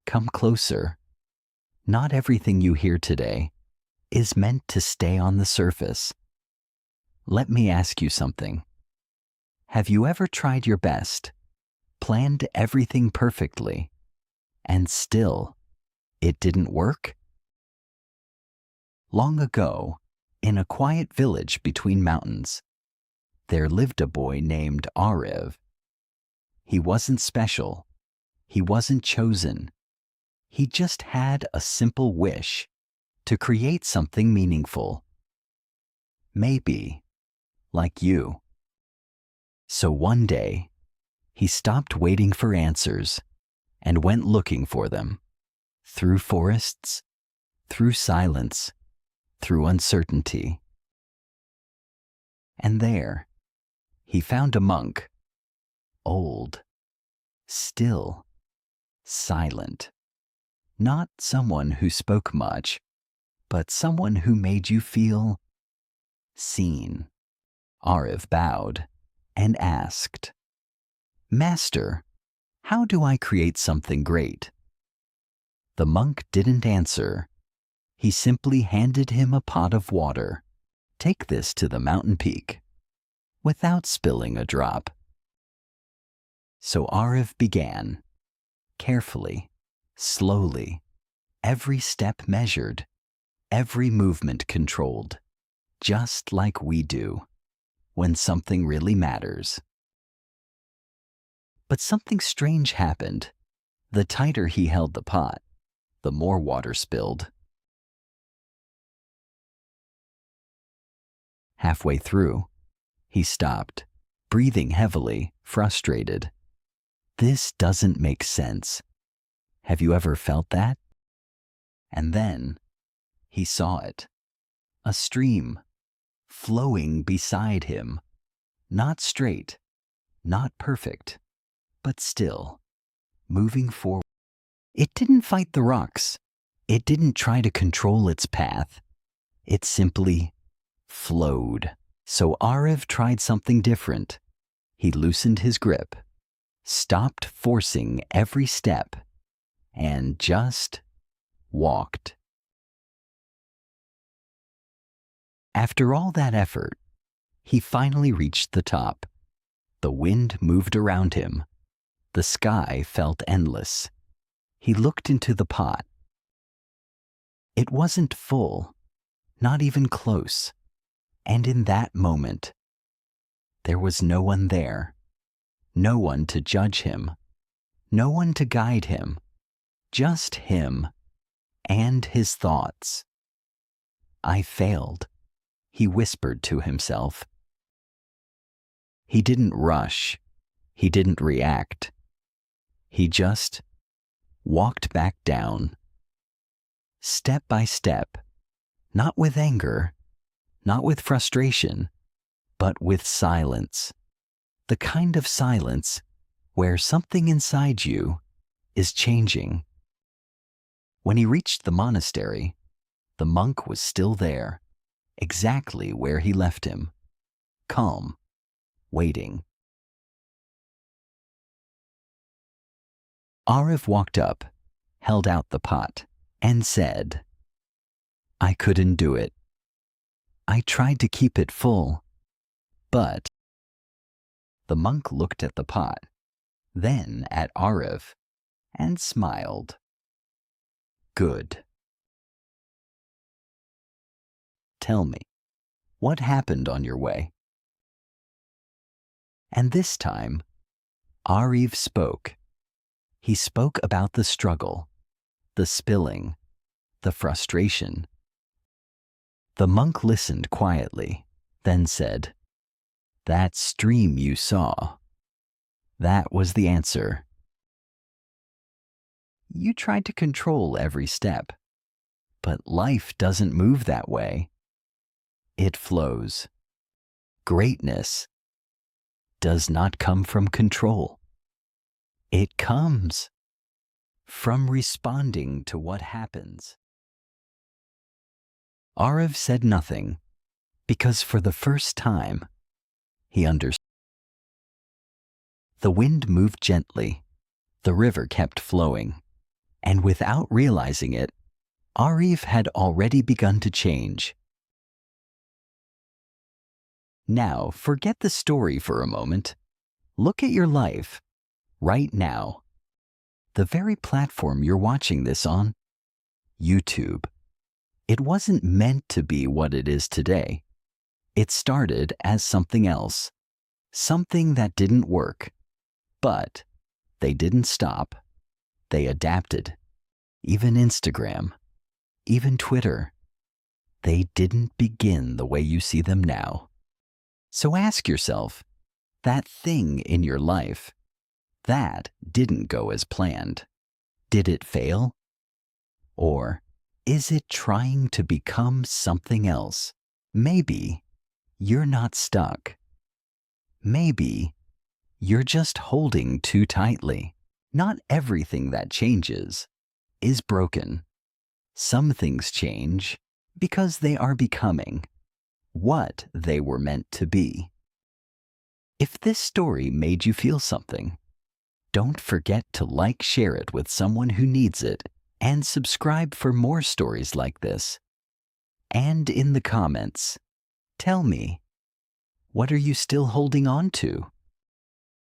come closer. Not everything you hear today is meant to stay on the surface. Let me ask you something. Have you ever tried your best, planned everything perfectly, and still it didn't work? Long ago, in a quiet village between mountains, there lived a boy named Ariv. He wasn't special. He wasn't chosen. He just had a simple wish to create something meaningful. Maybe like you. So one day, he stopped waiting for answers and went looking for them. Through forests, through silence, through uncertainty. And there, he found a monk, old, still, silent. Not someone who spoke much, but someone who made you feel seen. Ariv bowed and asked, "Master, how do I create something great?" The monk didn't answer. He simply handed him a pot of water. "Take this to the mountain peak," without spilling a drop. So Ariv began, carefully, slowly, every step measured, every movement controlled, just like we do when something really matters. But something strange happened. The tighter he held the pot, the more water spilled. Halfway through, he stopped, breathing heavily, frustrated. This doesn't make sense. Have you ever felt that? And then he saw it. A stream flowing beside him. Not straight, not perfect, but still moving forward. It didn't fight the rocks. It didn't try to control its path. It simply flowed. So Ariv tried something different. He loosened his grip, stopped forcing every step, and just walked. After all that effort, he finally reached the top. The wind moved around him. The sky felt endless. He looked into the pot. It wasn't full, not even close. And in that moment, there was no one there. No one to judge him. No one to guide him. Just him and his thoughts. "I failed," he whispered to himself. He didn't rush. He didn't react. He just walked back down. Step by step, not with anger, not with frustration, but with silence. The kind of silence where something inside you is changing. When he reached the monastery, the monk was still there, exactly where he left him, calm, waiting. Ariv walked up, held out the pot, and said, "I couldn't do it. I tried to keep it full, but..." The monk looked at the pot, then at Ariv, and smiled. "Good. Tell me, what happened on your way?" And this time, Ariv spoke. He spoke about the struggle, the spilling, the frustration. The monk listened quietly, then said, "That stream you saw, that was the answer. You tried to control every step, but life doesn't move that way. It flows. Greatness does not come from control. It comes from responding to what happens." Ariv said nothing, because for the first time, he understood. The wind moved gently. The river kept flowing. And without realizing it, Arif had already begun to change. Now, forget the story for a moment. Look at your life, right now. The very platform you're watching this on, YouTube. It wasn't meant to be what it is today. It started as something else, something that didn't work. But they didn't stop. They adapted. Even Instagram, even Twitter. They didn't begin the way you see them now. So ask yourself, that thing in your life, that didn't go as planned. Did it fail? Or is it trying to become something else? Maybe you're not stuck. Maybe you're just holding too tightly. Not everything that changes is broken. Some things change because they are becoming what they were meant to be. If this story made you feel something, don't forget to share it with someone who needs it, and subscribe for more stories like this. And in the comments, tell me, what are you still holding on to?